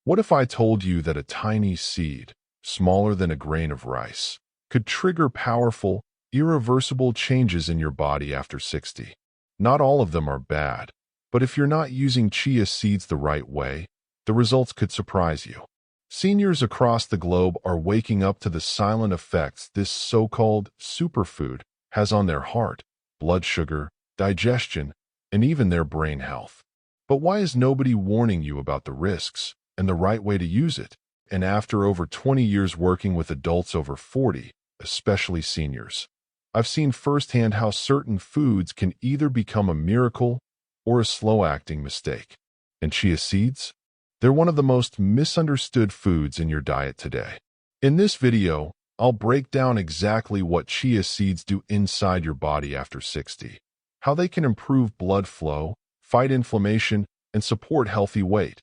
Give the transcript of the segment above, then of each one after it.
What if I told you that a tiny seed, smaller than a grain of rice, could trigger powerful, irreversible changes in your body after 60? Not all of them are bad, but if you're not using chia seeds the right way, the results could surprise you. Seniors across the globe are waking up to the silent effects this so-called superfood has on their heart, blood sugar, digestion, and even their brain health. But why is nobody warning you about the risks and the right way to use it? And after over 20 years working with adults over 40, especially seniors, I've seen firsthand how certain foods can either become a miracle or a slow-acting mistake. And chia seeds? They're one of the most misunderstood foods in your diet today. In this video, I'll break down exactly what chia seeds do inside your body after 60, how they can improve blood flow, fight inflammation, and support healthy weight,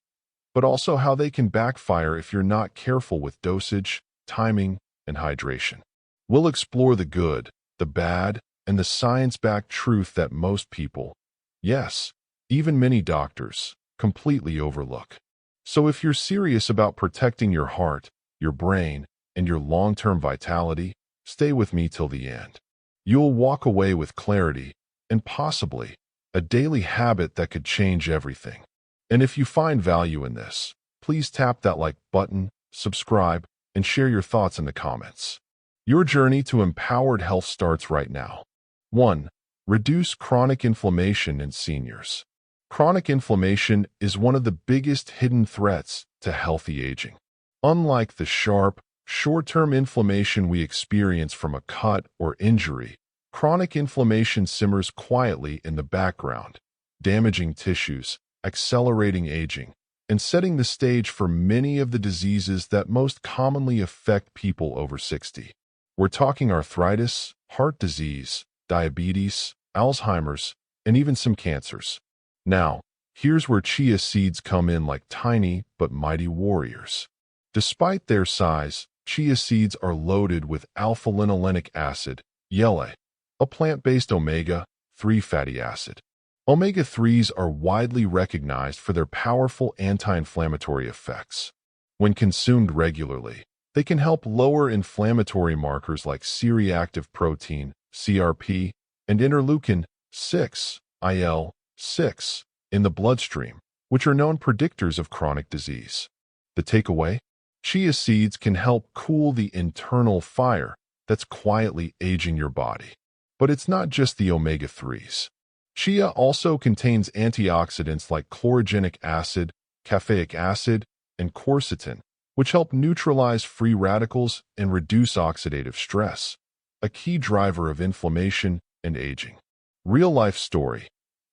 but also how they can backfire if you're not careful with dosage, timing, and hydration. We'll explore the good, the bad, and the science-backed truth that most people, yes, even many doctors, completely overlook. So if you're serious about protecting your heart, your brain, and your long-term vitality, stay with me till the end. You'll walk away with clarity and possibly a daily habit that could change everything. And if you find value in this, please tap that like button, subscribe, and share your thoughts in the comments. Your journey to empowered health starts right now. 1. Reduce chronic inflammation in seniors. Chronic inflammation is one of the biggest hidden threats to healthy aging. Unlike the sharp, short-term inflammation we experience from a cut or injury, chronic inflammation simmers quietly in the background, damaging tissues, accelerating aging, and setting the stage for many of the diseases that most commonly affect people over 60. We're talking arthritis, heart disease, diabetes, Alzheimer's, and even some cancers. Now, here's where chia seeds come in like tiny but mighty warriors. Despite their size, chia seeds are loaded with alpha-linolenic acid, YLA, a plant-based omega-3 fatty acid. Omega-3s are widely recognized for their powerful anti-inflammatory effects. When consumed regularly, they can help lower inflammatory markers like C-reactive protein, CRP, and interleukin-6, IL-6, in the bloodstream, which are known predictors of chronic disease. The takeaway? Chia seeds can help cool the internal fire that's quietly aging your body. But it's not just the omega-3s. Chia also contains antioxidants like chlorogenic acid, caffeic acid, and quercetin, which help neutralize free radicals and reduce oxidative stress, a key driver of inflammation and aging. Real-life story.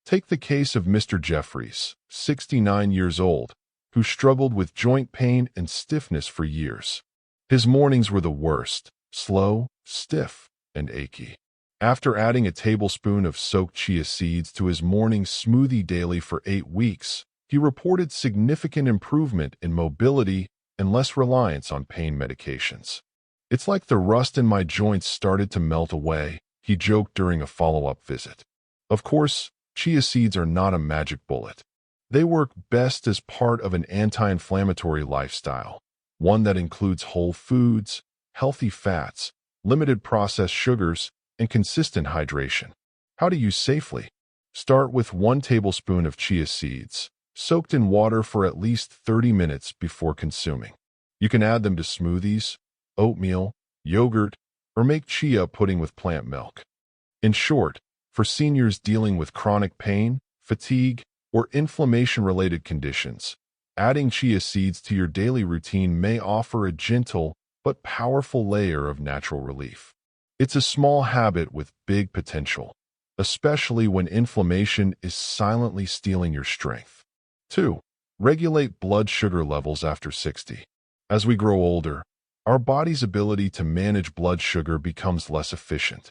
Take the case of Mr. Jeffries, 69 years old, who struggled with joint pain and stiffness for years. His mornings were the worst, slow, stiff, and achy. After adding a tablespoon of soaked chia seeds to his morning smoothie daily for 8 weeks, he reported significant improvement in mobility and less reliance on pain medications. "It's like the rust in my joints started to melt away," he joked during a follow-up visit. Of course, chia seeds are not a magic bullet. They work best as part of an anti-inflammatory lifestyle, one that includes whole foods, healthy fats, limited processed sugars, and consistent hydration. How to use safely? Start with 1 tablespoon of chia seeds, soaked in water for at least 30 minutes before consuming. You can add them to smoothies, oatmeal, yogurt, or make chia pudding with plant milk. In short, for seniors dealing with chronic pain, fatigue, or inflammation-related conditions, adding chia seeds to your daily routine may offer a gentle but powerful layer of natural relief. It's a small habit with big potential, especially when inflammation is silently stealing your strength. 2. Regulate blood sugar levels after 60. As we grow older, our body's ability to manage blood sugar becomes less efficient.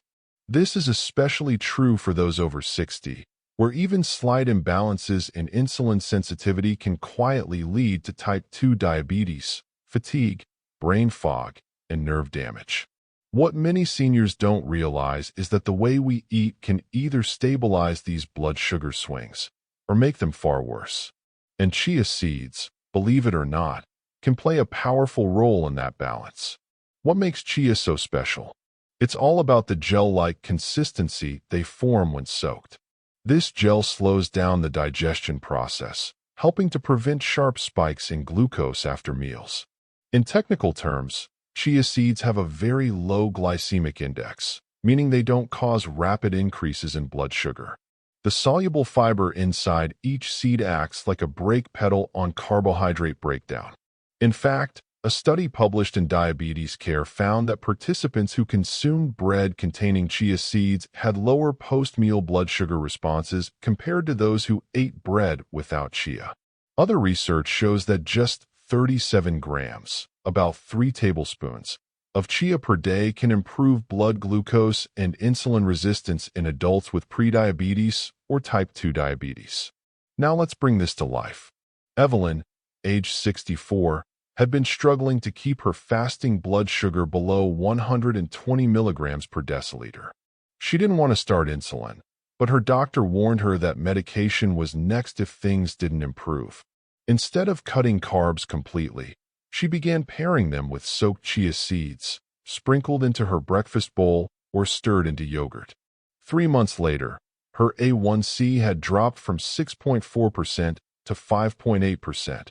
This is especially true for those over 60, where even slight imbalances in insulin sensitivity can quietly lead to type 2 diabetes, fatigue, brain fog, and nerve damage. What many seniors don't realize is that the way we eat can either stabilize these blood sugar swings or make them far worse. And chia seeds, believe it or not, can play a powerful role in that balance. What makes chia so special? It's all about the gel-like consistency they form when soaked. This gel slows down the digestion process, helping to prevent sharp spikes in glucose after meals. In technical terms, chia seeds have a very low glycemic index, meaning they don't cause rapid increases in blood sugar. The soluble fiber inside each seed acts like a brake pedal on carbohydrate breakdown. In fact, a study published in Diabetes Care found that participants who consumed bread containing chia seeds had lower post-meal blood sugar responses compared to those who ate bread without chia. Other research shows that just 37 grams, about 3 tablespoons, of chia per day can improve blood glucose and insulin resistance in adults with prediabetes or type 2 diabetes. Now let's bring this to life. Evelyn, age 64, had been struggling to keep her fasting blood sugar below 120 milligrams per deciliter. She didn't want to start insulin, but her doctor warned her that medication was next if things didn't improve. Instead of cutting carbs completely, she began pairing them with soaked chia seeds, sprinkled into her breakfast bowl or stirred into yogurt. 3 months later, her A1C had dropped from 6.4% to 5.8%.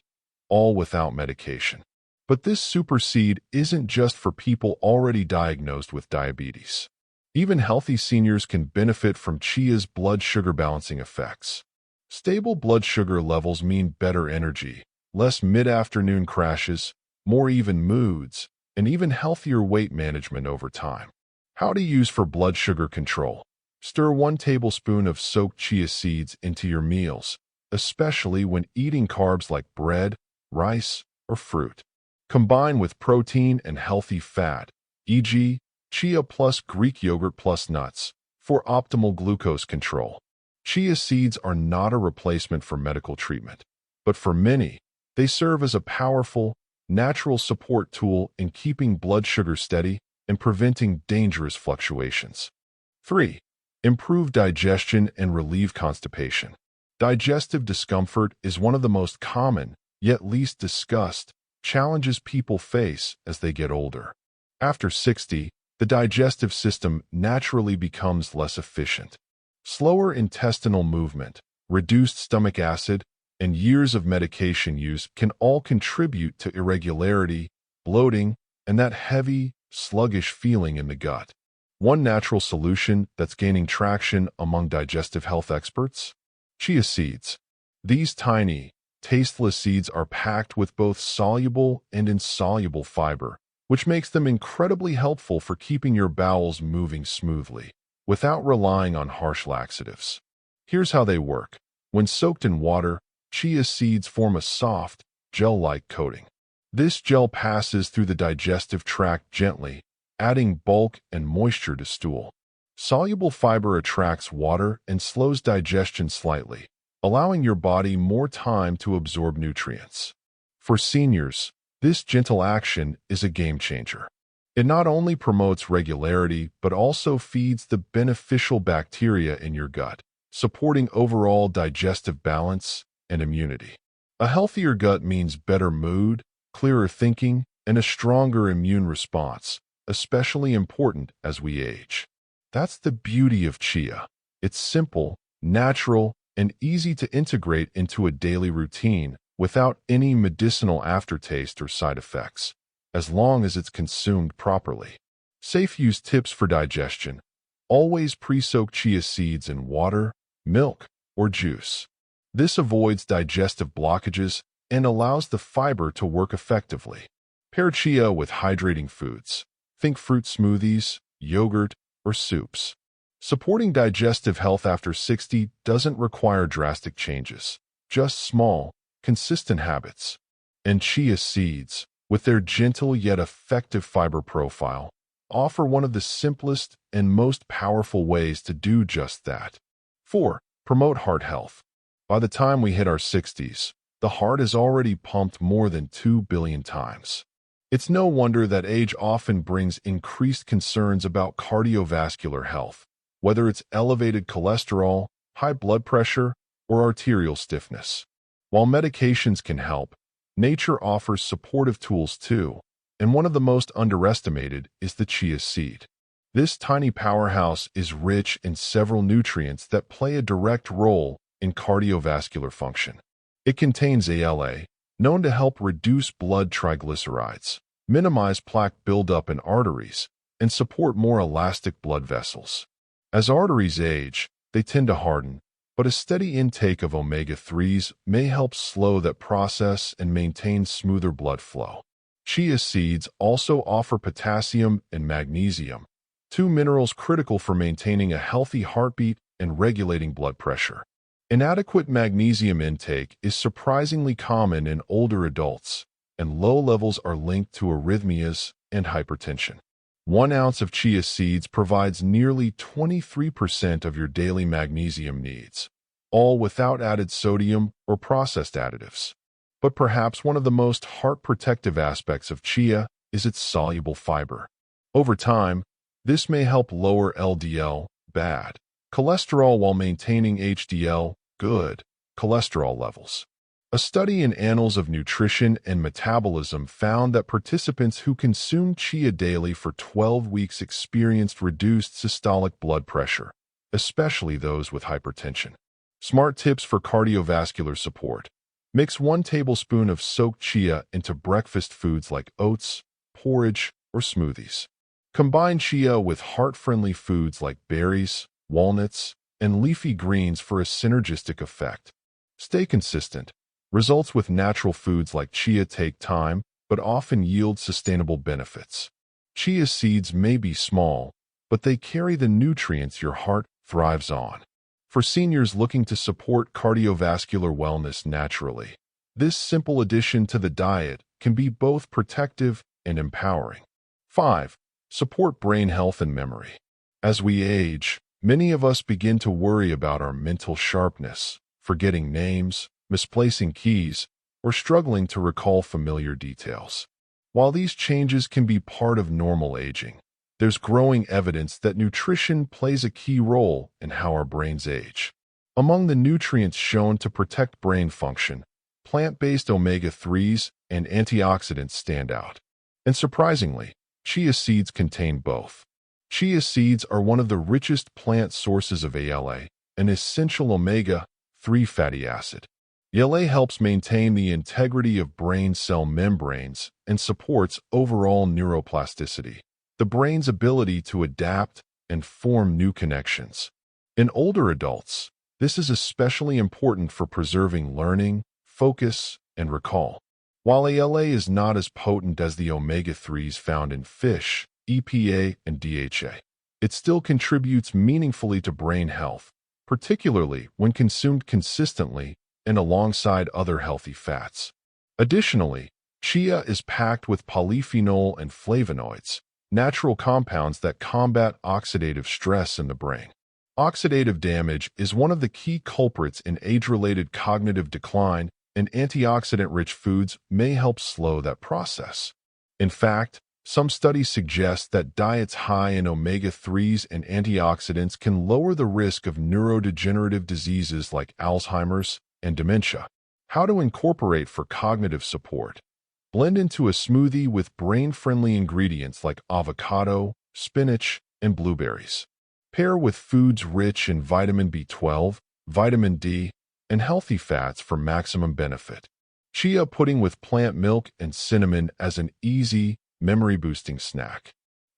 All without medication. But this super seed isn't just for people already diagnosed with diabetes. Even healthy seniors can benefit from chia's blood sugar balancing effects. Stable blood sugar levels mean better energy, less mid-afternoon crashes, more even moods, and even healthier weight management over time. How to use for blood sugar control. Stir 1 tablespoon of soaked chia seeds into your meals, especially when eating carbs like bread, rice, or fruit. Combine with protein and healthy fat, e.g., chia plus Greek yogurt plus nuts, for optimal glucose control. Chia seeds are not a replacement for medical treatment, but for many, they serve as a powerful, natural support tool in keeping blood sugar steady and preventing dangerous fluctuations. 3. Improve digestion and relieve constipation. Digestive discomfort is one of the most common, yet least discussed, challenges people face as they get older. After 60, the digestive system naturally becomes less efficient. Slower intestinal movement, reduced stomach acid, and years of medication use can all contribute to irregularity, bloating, and that heavy, sluggish feeling in the gut. One natural solution that's gaining traction among digestive health experts? Chia seeds. These tiny, tasteless seeds are packed with both soluble and insoluble fiber, which makes them incredibly helpful for keeping your bowels moving smoothly, without relying on harsh laxatives. Here's how they work. When soaked in water, chia seeds form a soft, gel-like coating. This gel passes through the digestive tract gently, adding bulk and moisture to stool. Soluble fiber attracts water and slows digestion slightly, allowing your body more time to absorb nutrients. For seniors, this gentle action is a game changer. It not only promotes regularity, but also feeds the beneficial bacteria in your gut, supporting overall digestive balance and immunity. A healthier gut means better mood, clearer thinking, and a stronger immune response, especially important as we age. That's the beauty of chia. It's simple, natural, and easy to integrate into a daily routine without any medicinal aftertaste or side effects, as long as it's consumed properly. Safe use tips for digestion. Always pre-soak chia seeds in water, milk, or juice. This avoids digestive blockages and allows the fiber to work effectively. Pair chia with hydrating foods. Think fruit smoothies, yogurt, or soups. Supporting digestive health after 60 doesn't require drastic changes, just small, consistent habits. And chia seeds, with their gentle yet effective fiber profile, offer one of the simplest and most powerful ways to do just that. 4. Promote heart health. By the time we hit our 60s, the heart is already pumped more than 2 billion times. It's no wonder that age often brings increased concerns about cardiovascular health, whether it's elevated cholesterol, high blood pressure, or arterial stiffness. While medications can help, Nature offers supportive tools too, and one of the most underestimated is the chia seed. This tiny powerhouse is rich in several nutrients that play a direct role in cardiovascular function. It contains ALA, known to help reduce blood triglycerides, minimize plaque buildup in arteries, and support more elastic blood vessels. As arteries age, they tend to harden, but a steady intake of omega-3s may help slow that process and maintain smoother blood flow. Chia seeds also offer potassium and magnesium, two minerals critical for maintaining a healthy heartbeat and regulating blood pressure. Inadequate magnesium intake is surprisingly common in older adults, and low levels are linked to arrhythmias and hypertension. 1 ounce of chia seeds provides nearly 23% of your daily magnesium needs, all without added sodium or processed additives. But perhaps one of the most heart-protective aspects of chia is its soluble fiber. Over time, this may help lower LDL, bad, cholesterol while maintaining HDL, good, cholesterol levels. A study in Annals of Nutrition and Metabolism found that participants who consumed chia daily for 12 weeks experienced reduced systolic blood pressure, especially those with hypertension. Smart tips for cardiovascular support. Mix 1 tablespoon of soaked chia into breakfast foods like oats, porridge, or smoothies. Combine chia with heart-friendly foods like berries, walnuts, and leafy greens for a synergistic effect. Stay consistent. Results with natural foods like chia take time, but often yield sustainable benefits. Chia seeds may be small, but they carry the nutrients your heart thrives on. For seniors looking to support cardiovascular wellness naturally, this simple addition to the diet can be both protective and empowering. 5. Support brain health and memory. As we age, many of us begin to worry about our mental sharpness, forgetting names, misplacing keys, or struggling to recall familiar details. While these changes can be part of normal aging, there's growing evidence that nutrition plays a key role in how our brains age. Among the nutrients shown to protect brain function, plant-based omega-3s and antioxidants stand out. And surprisingly, chia seeds contain both. Chia seeds are one of the richest plant sources of ALA, an essential omega-3 fatty acid. ALA helps maintain the integrity of brain cell membranes and supports overall neuroplasticity, the brain's ability to adapt and form new connections. In older adults, this is especially important for preserving learning, focus, and recall. While ALA is not as potent as the omega-3s found in fish, EPA, and DHA, it still contributes meaningfully to brain health, particularly when consumed consistently and alongside other healthy fats. Additionally, chia is packed with polyphenol and flavonoids, natural compounds that combat oxidative stress in the brain. Oxidative damage is one of the key culprits in age-related cognitive decline, and antioxidant-rich foods may help slow that process. In fact, some studies suggest that diets high in omega-3s and antioxidants can lower the risk of neurodegenerative diseases like Alzheimer's and dementia. How to incorporate for cognitive support. Blend into a smoothie with brain-friendly ingredients like avocado, spinach, and blueberries. Pair with foods rich in vitamin B12, vitamin D, and healthy fats for maximum benefit. Chia pudding with plant milk and cinnamon as an easy, memory-boosting snack.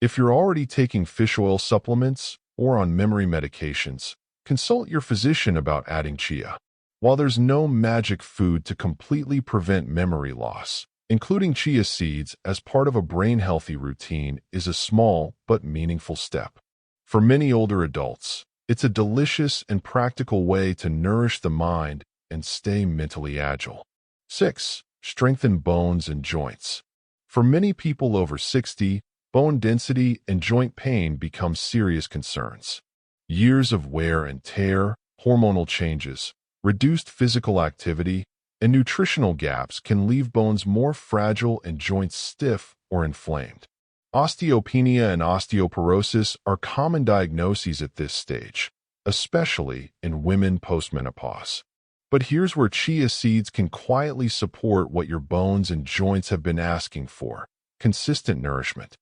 If you're already taking fish oil supplements or on memory medications, consult your physician about adding chia. While there's no magic food to completely prevent memory loss, including chia seeds as part of a brain-healthy routine is a small but meaningful step. For many older adults, it's a delicious and practical way to nourish the mind and stay mentally agile. 6. Strengthen bones and joints. For many people over 60, bone density and joint pain become serious concerns. Years of wear and tear, hormonal changes, reduced physical activity, and nutritional gaps can leave bones more fragile and joints stiff or inflamed. Osteopenia and osteoporosis are common diagnoses at this stage, especially in women postmenopause. But here's where chia seeds can quietly support what your bones and joints have been asking for: consistent nourishment.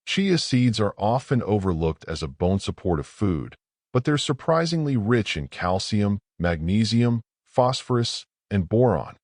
Chia seeds are often overlooked as a bone-supportive food, but they're surprisingly rich in calcium, magnesium, phosphorus, and boron,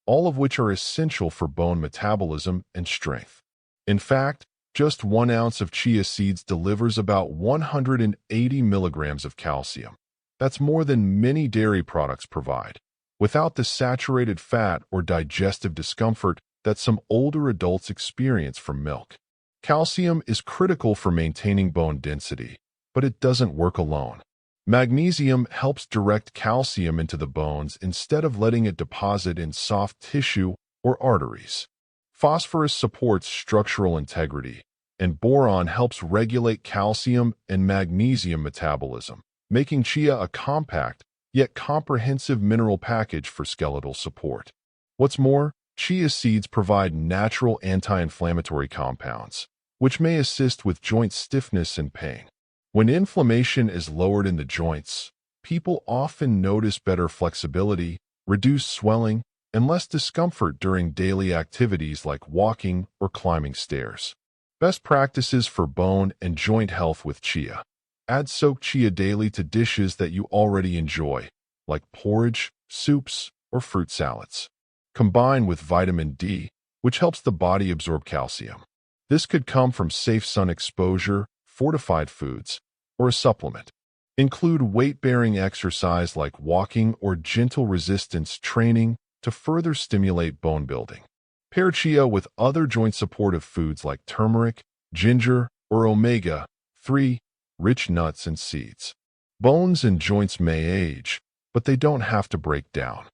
all of which are essential for bone metabolism and strength. In fact, just 1 ounce of chia seeds delivers about 180 milligrams of calcium. That's more than many dairy products provide, without the saturated fat or digestive discomfort that some older adults experience from milk. Calcium is critical for maintaining bone density, but it doesn't work alone. Magnesium helps direct calcium into the bones instead of letting it deposit in soft tissue or arteries. Phosphorus supports structural integrity, and boron helps regulate calcium and magnesium metabolism, making chia a compact yet comprehensive mineral package for skeletal support. What's more, chia seeds provide natural anti-inflammatory compounds, which may assist with joint stiffness and pain. When inflammation is lowered in the joints, people often notice better flexibility, reduced swelling, and less discomfort during daily activities like walking or climbing stairs. Best practices for bone and joint health with chia. Add soaked chia daily to dishes that you already enjoy, like porridge, soups, or fruit salads. Combine with vitamin D, which helps the body absorb calcium. This could come from safe sun exposure, fortified foods, or a supplement. Include weight-bearing exercise like walking or gentle resistance training to further stimulate bone building. Pair chia with other joint-supportive foods like turmeric, ginger, or omega-3 rich nuts and seeds. Bones and joints may age, but they don't have to break down.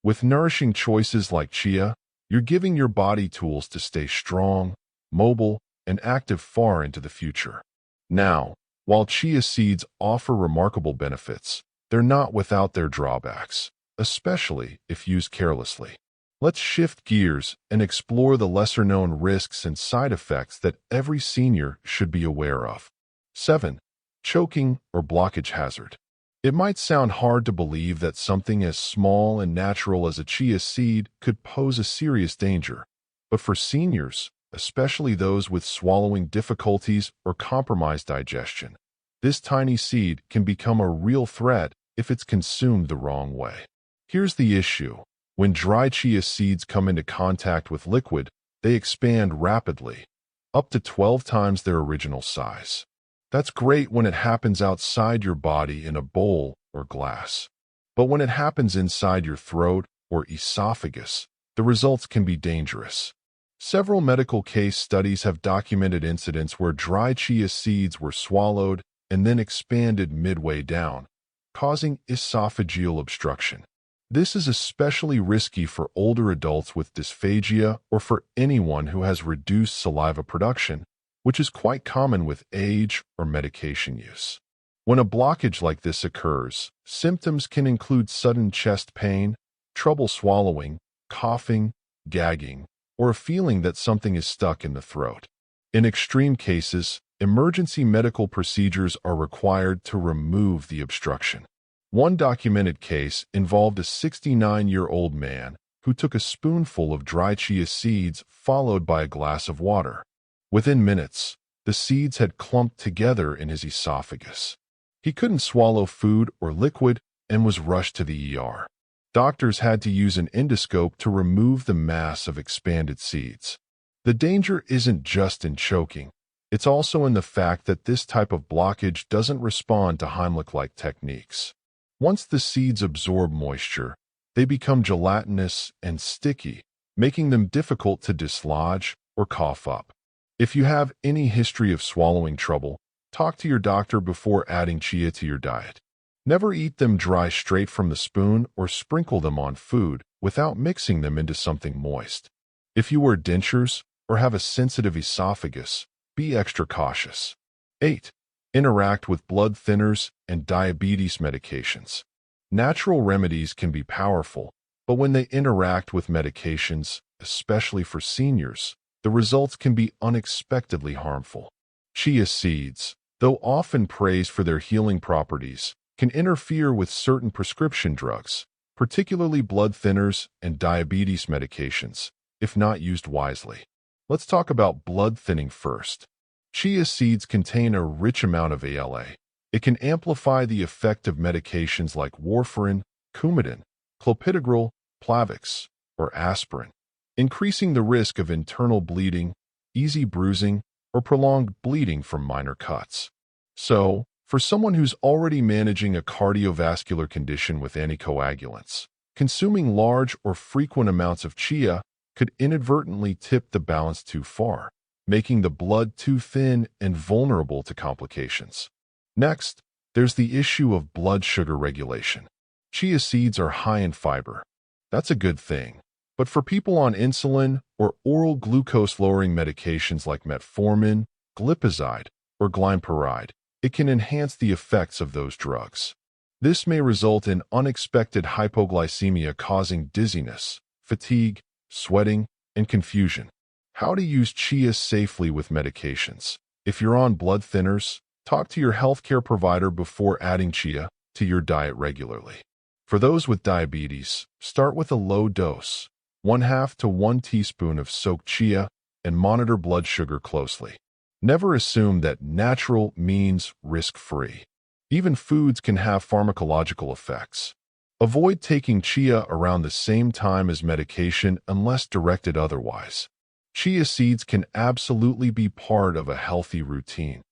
With nourishing choices like chia, you're giving your body tools to stay strong, mobile, and active far into the future. Now, while chia seeds offer remarkable benefits, they're not without their drawbacks, especially if used carelessly. Let's shift gears and explore the lesser-known risks and side effects that every senior should be aware of. 7. Choking or blockage hazard. It might sound hard to believe that something as small and natural as a chia seed could pose a serious danger, but for seniors, especially those with swallowing difficulties or compromised digestion, this tiny seed can become a real threat if it's consumed the wrong way. Here's the issue. When dry chia seeds come into contact with liquid, they expand rapidly, up to 12 times their original size. That's great when it happens outside your body in a bowl or glass. But when it happens inside your throat or esophagus, the results can be dangerous. Several medical case studies have documented incidents where dry chia seeds were swallowed and then expanded midway down, causing esophageal obstruction. This is especially risky for older adults with dysphagia or for anyone who has reduced saliva production, which is quite common with age or medication use. When a blockage like this occurs, symptoms can include sudden chest pain, trouble swallowing, coughing, gagging, or a feeling that something is stuck in the throat. In extreme cases, emergency medical procedures are required to remove the obstruction. One documented case involved a 69-year-old man who took a spoonful of dry chia seeds followed by a glass of water. Within minutes, the seeds had clumped together in his esophagus. He couldn't swallow food or liquid and was rushed to the ER. Doctors had to use an endoscope to remove the mass of expanded seeds. The danger isn't just in choking. It's also in the fact that this type of blockage doesn't respond to Heimlich-like techniques. Once the seeds absorb moisture, they become gelatinous and sticky, making them difficult to dislodge or cough up. If you have any history of swallowing trouble, talk to your doctor before adding chia to your diet. Never eat them dry straight from the spoon or sprinkle them on food without mixing them into something moist. If you wear dentures or have a sensitive esophagus, be extra cautious. 8. Interact with blood thinners and diabetes medications. Natural remedies can be powerful, but when they interact with medications, especially for seniors, the results can be unexpectedly harmful. Chia seeds, though often praised for their healing properties, can interfere with certain prescription drugs, particularly blood thinners and diabetes medications, if not used wisely. Let's talk about blood thinning first. Chia seeds contain a rich amount of ALA. It can amplify the effect of medications like warfarin, Coumadin, clopidogrel, Plavix, or aspirin, increasing the risk of internal bleeding, easy bruising, or prolonged bleeding from minor cuts. So, for someone who's already managing a cardiovascular condition with anticoagulants, consuming large or frequent amounts of chia could inadvertently tip the balance too far, making the blood too thin and vulnerable to complications. Next, there's the issue of blood sugar regulation. Chia seeds are high in fiber. That's a good thing. But for people on insulin or oral glucose-lowering medications like metformin, glipizide, or glypyride, it can enhance the effects of those drugs. This may result in unexpected hypoglycemia causing dizziness, fatigue, sweating, and confusion. How to use chia safely with medications. If you're on blood thinners, talk to your healthcare provider before adding chia to your diet regularly. For those with diabetes, start with a low dose, 1/2 to 1 teaspoon of soaked chia, and monitor blood sugar closely. Never assume that natural means risk-free. Even foods can have pharmacological effects. Avoid taking chia around the same time as medication unless directed otherwise. Chia seeds can absolutely be part of a healthy routine,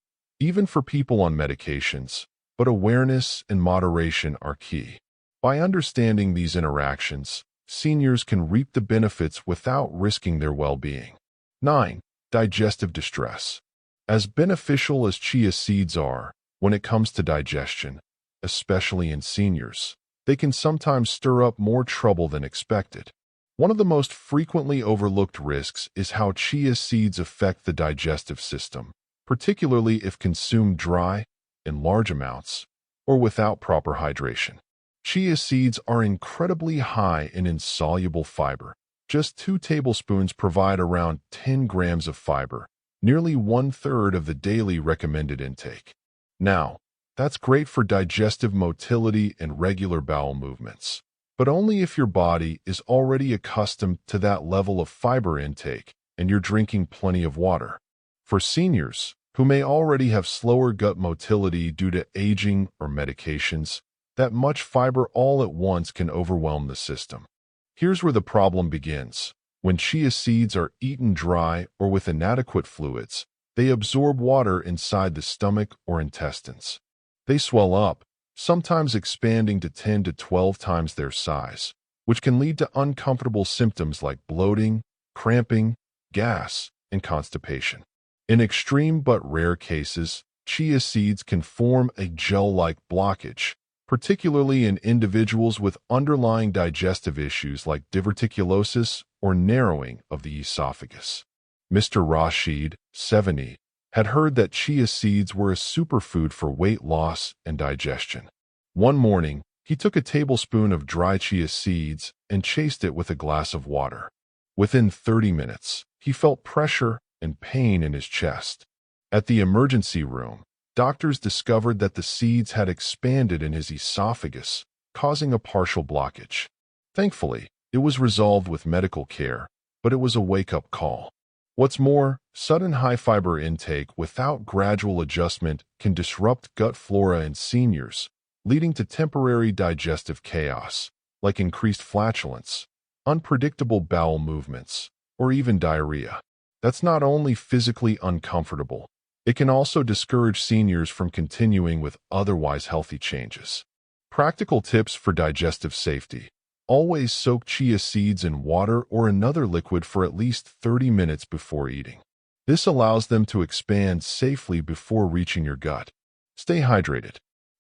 even for people on medications, but awareness and moderation are key. By understanding these interactions, seniors can reap the benefits without risking their well-being. 9. Digestive distress. As beneficial as chia seeds are, when it comes to digestion, especially in seniors, they can sometimes stir up more trouble than expected. One of the most frequently overlooked risks is how chia seeds affect the digestive system, particularly if consumed dry, in large amounts, or without proper hydration. Chia seeds are incredibly high in insoluble fiber. Just 2 tablespoons provide around 10 grams of fiber, nearly 1/3 of the daily recommended intake. Now, that's great for digestive motility and regular bowel movements, but only if your body is already accustomed to that level of fiber intake and you're drinking plenty of water. For seniors, who may already have slower gut motility due to aging or medications, that much fiber all at once can overwhelm the system. Here's where the problem begins. When chia seeds are eaten dry or with inadequate fluids, they absorb water inside the stomach or intestines. They swell up, sometimes expanding to 10 to 12 times their size, which can lead to uncomfortable symptoms like bloating, cramping, gas, and constipation. In extreme but rare cases, chia seeds can form a gel-like blockage, particularly in individuals with underlying digestive issues like diverticulosis or narrowing of the esophagus. Mr. Rashid, 70, had heard that chia seeds were a superfood for weight loss and digestion. One morning, he took a tablespoon of dry chia seeds and chased it with a glass of water. Within 30 minutes, he felt pressure and pain in his chest. At the emergency room, doctors discovered that the seeds had expanded in his esophagus, causing a partial blockage. Thankfully, it was resolved with medical care, but it was a wake-up call. What's more, sudden high-fiber intake without gradual adjustment can disrupt gut flora in seniors, leading to temporary digestive chaos, like increased flatulence, unpredictable bowel movements, or even diarrhea. That's not only physically uncomfortable, it can also discourage seniors from continuing with otherwise healthy changes. Practical tips for digestive safety. Always soak chia seeds in water or another liquid for at least 30 minutes before eating. This allows them to expand safely before reaching your gut. Stay hydrated.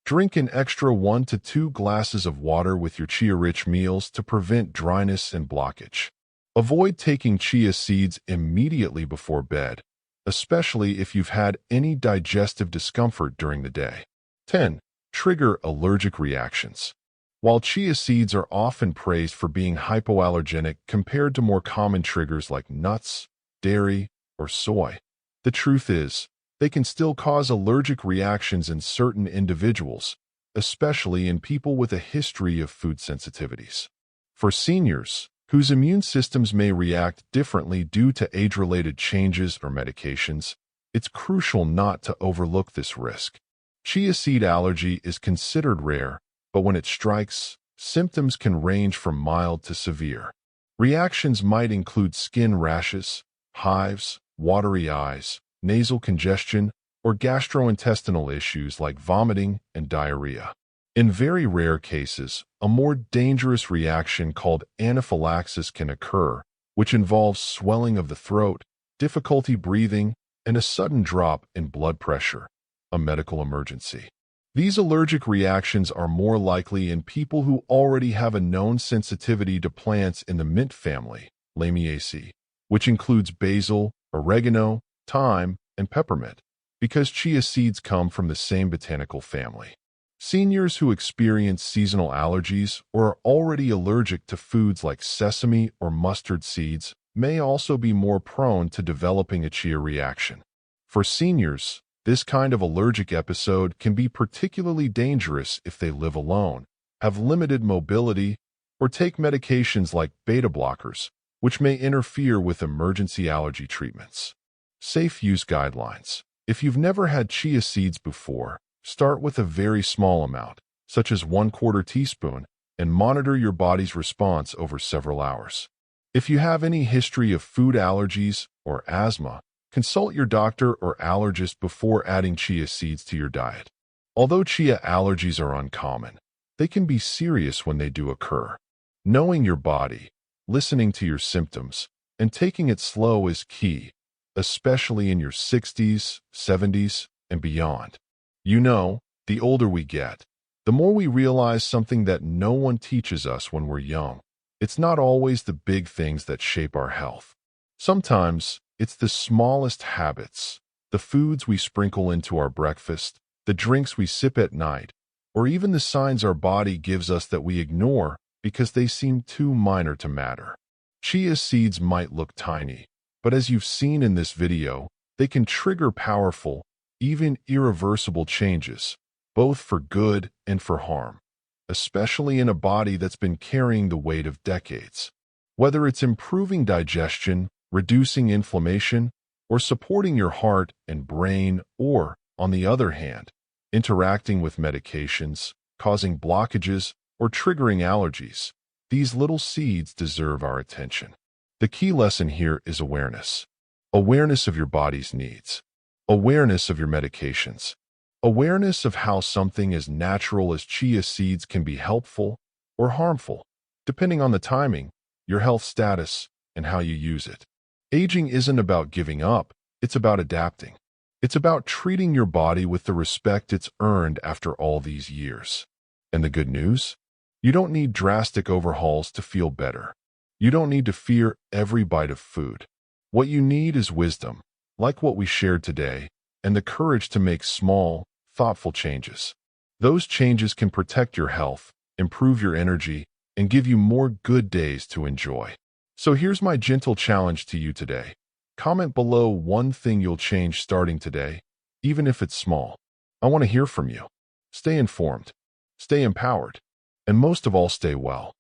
Drink an extra 1 to 2 glasses of water with your chia-rich meals to prevent dryness and blockage. Avoid taking chia seeds immediately before bed, especially if you've had any digestive discomfort during the day. 10. Trigger allergic reactions. While chia seeds are often praised for being hypoallergenic compared to more common triggers like nuts, dairy, or soy, the truth is, they can still cause allergic reactions in certain individuals, especially in people with a history of food sensitivities. For seniors, whose immune systems may react differently due to age-related changes or medications, it's crucial not to overlook this risk. Chia seed allergy is considered rare, but when it strikes, symptoms can range from mild to severe. Reactions might include skin rashes, hives, watery eyes, nasal congestion, or gastrointestinal issues like vomiting and diarrhea. In very rare cases, a more dangerous reaction called anaphylaxis can occur, which involves swelling of the throat, difficulty breathing, and a sudden drop in blood pressure, a medical emergency. These allergic reactions are more likely in people who already have a known sensitivity to plants in the mint family, Lamiaceae, which includes basil, oregano, thyme, and peppermint, because chia seeds come from the same botanical family. Seniors who experience seasonal allergies or are already allergic to foods like sesame or mustard seeds may also be more prone to developing a chia reaction. For seniors, this kind of allergic episode can be particularly dangerous if they live alone, have limited mobility, or take medications like beta blockers, which may interfere with emergency allergy treatments. Safe use guidelines. If you've never had chia seeds before, start with a very small amount, such as 1/4 teaspoon, and monitor your body's response over several hours. If you have any history of food allergies or asthma, consult your doctor or allergist before adding chia seeds to your diet. Although chia allergies are uncommon, they can be serious when they do occur. Knowing your body, listening to your symptoms, and taking it slow is key, especially in your 60s, 70s, and beyond. You know, the older we get, the more we realize something that no one teaches us when we're young. It's not always the big things that shape our health. Sometimes, it's the smallest habits, the foods we sprinkle into our breakfast, the drinks we sip at night, or even the signs our body gives us that we ignore because they seem too minor to matter. Chia seeds might look tiny, but as you've seen in this video, they can trigger powerful, even irreversible changes, both for good and for harm, especially in a body that's been carrying the weight of decades. Whether it's improving digestion, reducing inflammation, or supporting your heart and brain, or, on the other hand, interacting with medications, causing blockages, or triggering allergies, these little seeds deserve our attention. The key lesson here is awareness. Awareness of your body's needs. Awareness of your medications. Awareness of how something as natural as chia seeds can be helpful or harmful, depending on the timing, your health status, and how you use it. Aging isn't about giving up, it's about adapting. It's about treating your body with the respect it's earned after all these years. And the good news? You don't need drastic overhauls to feel better. You don't need to fear every bite of food. What you need is wisdom, like what we shared today, and the courage to make small, thoughtful changes. Those changes can protect your health, improve your energy, and give you more good days to enjoy. So here's my gentle challenge to you today. Comment below one thing you'll change starting today, even if it's small. I want to hear from you. Stay informed, stay empowered, and most of all, stay well.